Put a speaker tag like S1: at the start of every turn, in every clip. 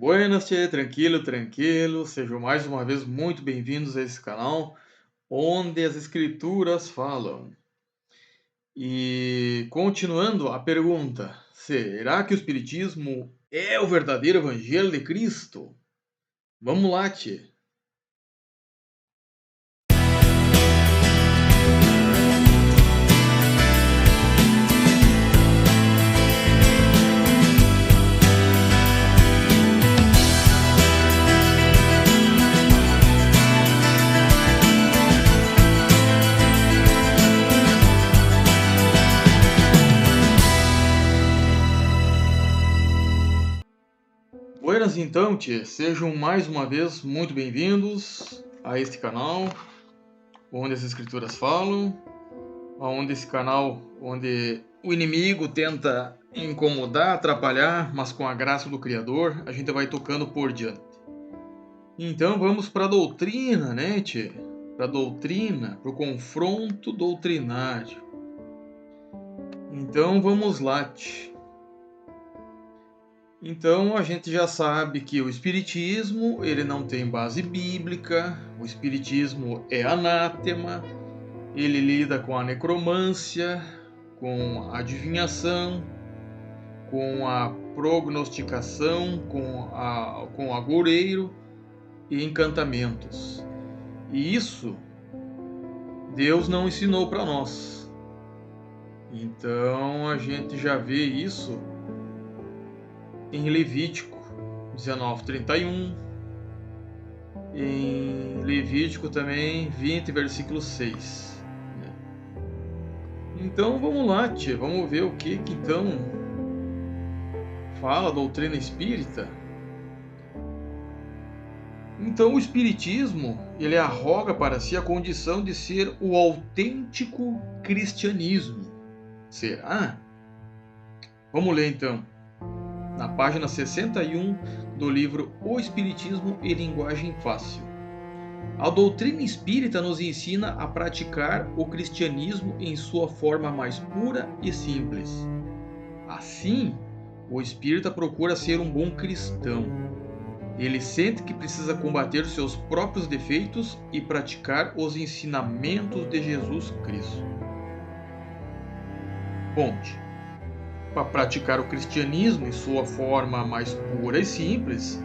S1: Buenas, tchê, tranquilo, tranquilo. Sejam mais uma vez muito bem-vindos a esse canal onde as escrituras falam. E continuando a pergunta, será que o Espiritismo é o verdadeiro Evangelho de Cristo? Vamos lá, tchê. Buenas então, tchê. Sejam mais uma vez muito bem-vindos a este canal onde as escrituras falam, onde esse canal onde o inimigo tenta incomodar, atrapalhar, mas com a graça do Criador a gente vai tocando por diante. Então vamos para a doutrina, né, tchê? Para a doutrina, para o confronto doutrinário. Então vamos lá, tchê. Então a gente já sabe que o Espiritismo ele não tem base bíblica, o Espiritismo é anátema, ele lida com a necromância, com a adivinhação, com a prognosticação, com agoureiro e encantamentos. E isso Deus não ensinou para nós. Então a gente já vê isso em Levítico 19:31, em Levítico também 20, versículo 6. Então vamos lá, tia, vamos ver o que então fala a doutrina espírita. Então o espiritismo, ele arroga para si a condição de ser o autêntico cristianismo. Será? Vamos ler então. Na página 61 do livro O Espiritismo e Linguagem Fácil. A doutrina espírita nos ensina a praticar o cristianismo em sua forma mais pura e simples. Assim, o espírita procura ser um bom cristão. Ele sente que precisa combater seus próprios defeitos e praticar os ensinamentos de Jesus Cristo. Ponte. Para praticar o cristianismo em sua forma mais pura e simples,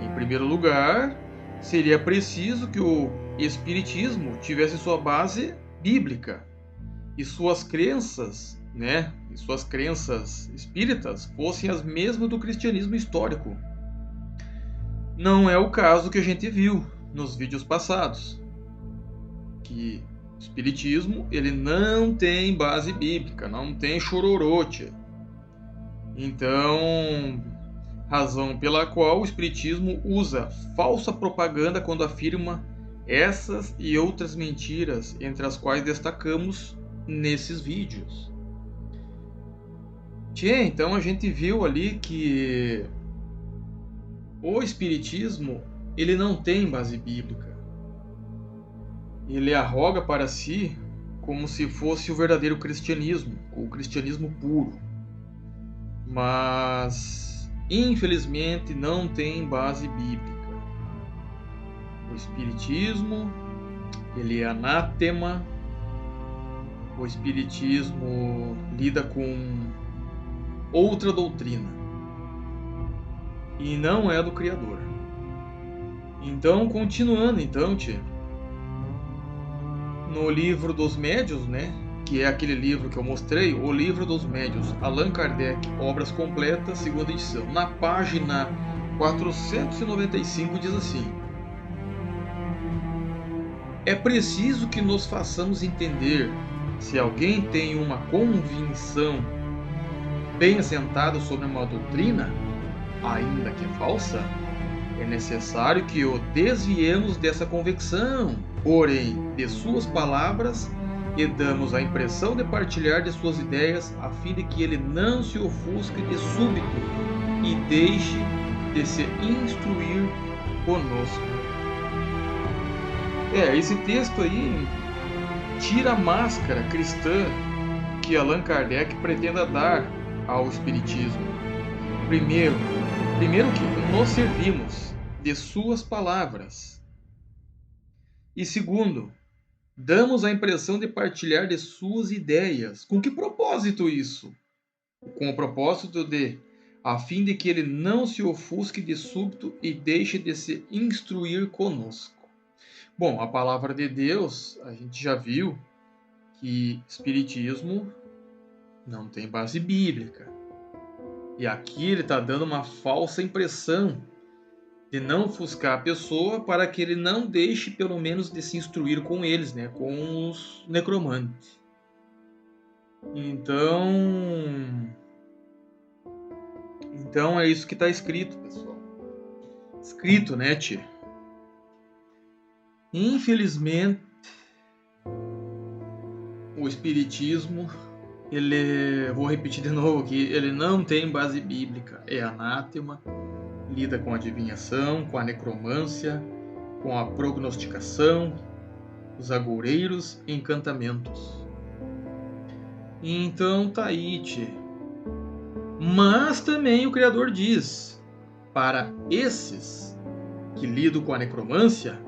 S1: em primeiro lugar, seria preciso que o espiritismo tivesse sua base bíblica e suas crenças, e suas crenças espíritas fossem as mesmas do cristianismo histórico. Não é o caso que a gente viu nos vídeos passados, que o espiritismo ele não tem base bíblica, não tem chororote. Então, razão pela qual o espiritismo usa falsa propaganda quando afirma essas e outras mentiras, entre as quais destacamos nesses vídeos. Então a gente viu ali que o espiritismo ele não tem base bíblica. Ele arroga para si como se fosse o verdadeiro cristianismo, o cristianismo puro. Mas, infelizmente, não tem base bíblica. O espiritismo, ele é anátema. O espiritismo lida com outra doutrina. E não é do Criador. Então, continuando, tchê. No livro dos médiuns, que é aquele livro que eu mostrei, o livro dos médiuns, Allan Kardec, Obras Completas, segunda edição. Na página 495 diz assim: é preciso que nos façamos entender, se alguém tem uma convicção bem assentada sobre uma doutrina, ainda que falsa, é necessário que o desviemos dessa convicção, porém, de suas palavras, e damos a impressão de partilhar de suas ideias, a fim de que ele não se ofusque de súbito e deixe de se instruir conosco. Esse texto aí tira a máscara cristã que Allan Kardec pretenda dar ao espiritismo. Primeiro, primeiro que nos servimos de suas palavras. E segundo, damos a impressão de partilhar de suas ideias. Com que propósito isso? Com o propósito de, a fim de que ele não se ofusque de súbito e deixe de se instruir conosco. Bom, a palavra de Deus, a gente já viu que espiritismo não tem base bíblica. E aqui ele está dando uma falsa impressão de não ofuscar a pessoa para que ele não deixe pelo menos de se instruir com eles, né, com os necromantes. Então é isso que está escrito, pessoal. Escrito, né, tia? Infelizmente, o espiritismo, vou repetir de novo aqui, ele não tem base bíblica, é anátema, lida com a adivinhação, com a necromância, com a prognosticação, os agoureiros e encantamentos. Então tá aí, tchê. Mas também o Criador diz, para esses que lidam com a necromância,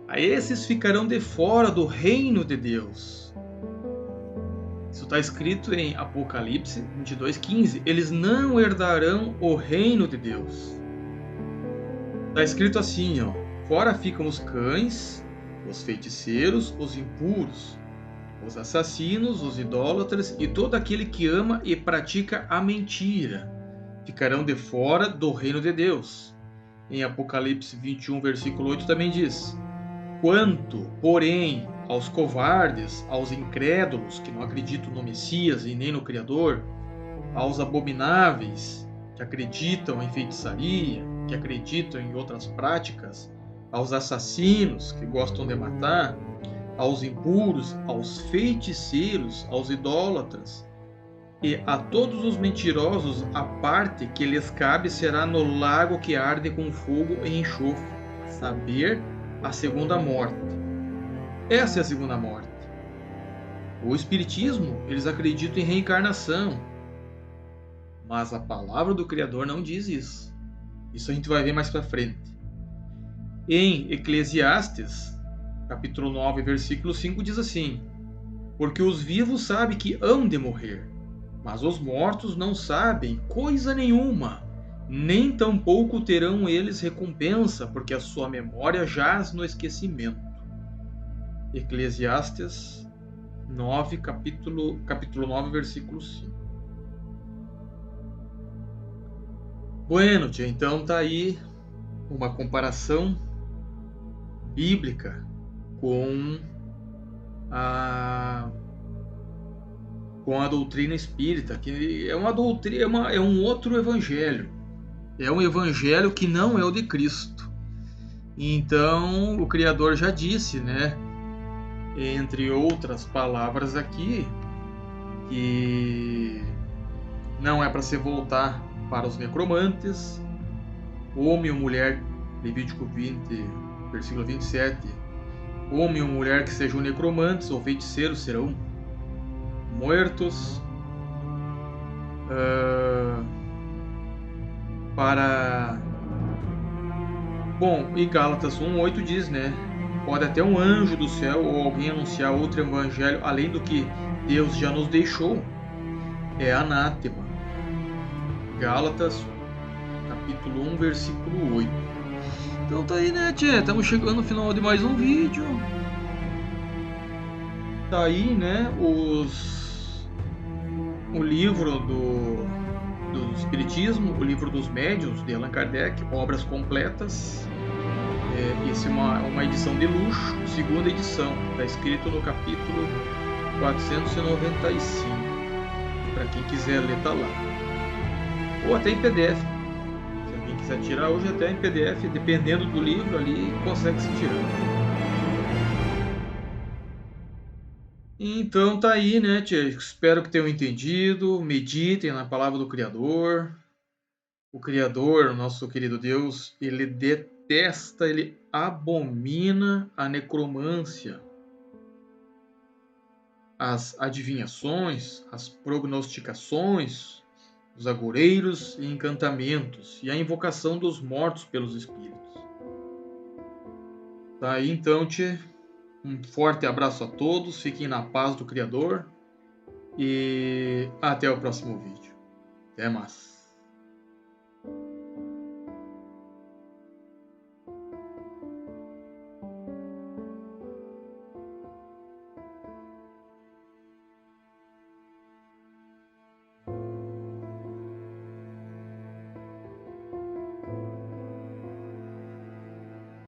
S1: a esses ficarão de fora do reino de Deus. Isso está escrito em Apocalipse 22:15. Eles não herdarão o reino de Deus. Está escrito assim, ó. Fora ficam os cães, os feiticeiros, os impuros, os assassinos, os idólatras e todo aquele que ama e pratica a mentira. Ficarão de fora do reino de Deus. Em Apocalipse 21, versículo 8 também diz: quanto, porém, aos covardes, aos incrédulos, que não acreditam no Messias e nem no Criador, aos abomináveis, que acreditam em feitiçaria, que acreditam em outras práticas, aos assassinos, que gostam de matar, aos impuros, aos feiticeiros, aos idólatras, e a todos os mentirosos, a parte que lhes cabe será no lago que arde com fogo e enxofre, a saber, a segunda morte. Essa é a segunda morte. O Espiritismo, eles acreditam em reencarnação, mas a palavra do Criador não diz isso. Isso a gente vai ver mais para frente. Em Eclesiastes, capítulo 9, versículo 5, diz assim: porque os vivos sabem que hão de morrer, mas os mortos não sabem coisa nenhuma, nem tampouco terão eles recompensa, porque a sua memória jaz no esquecimento. Eclesiastes 9, capítulo 9, versículo 5. Bueno, tia, então tá aí uma comparação bíblica com a doutrina espírita, que é uma doutrina, é um outro evangelho. É um evangelho que não é o de Cristo. Então, o Criador já disse, né, entre outras palavras aqui, que não é para se voltar para os necromantes, homem ou mulher, Levítico 20, versículo 27, homem ou mulher que sejam necromantes ou feiticeiros serão mortos, Bom, e Gálatas 1:8 diz, né? Pode até um anjo do céu ou alguém anunciar outro evangelho além do que Deus já nos deixou. É anátema. Gálatas, capítulo 1, versículo 8. Então tá aí, né, tchê? Estamos chegando no final de mais um vídeo. Tá aí, né, o livro do Espiritismo, o livro dos Médiuns, de Allan Kardec, obras completas. Essa é uma edição de luxo, segunda edição. Está escrito no capítulo 495. Para quem quiser ler, tá lá. Ou até em PDF. Se alguém quiser tirar hoje, até em PDF, dependendo do livro ali, consegue se tirar. Então tá aí, né, tia? Espero que tenham entendido. Meditem na palavra do Criador. O Criador, nosso querido Deus, ele detesta, ele abomina a necromância, as adivinhações, as prognosticações, os agoureiros e encantamentos e a invocação dos mortos pelos espíritos. Tá aí então, tchê. Um forte abraço a todos, fiquem na paz do Criador e até o próximo vídeo. Até mais.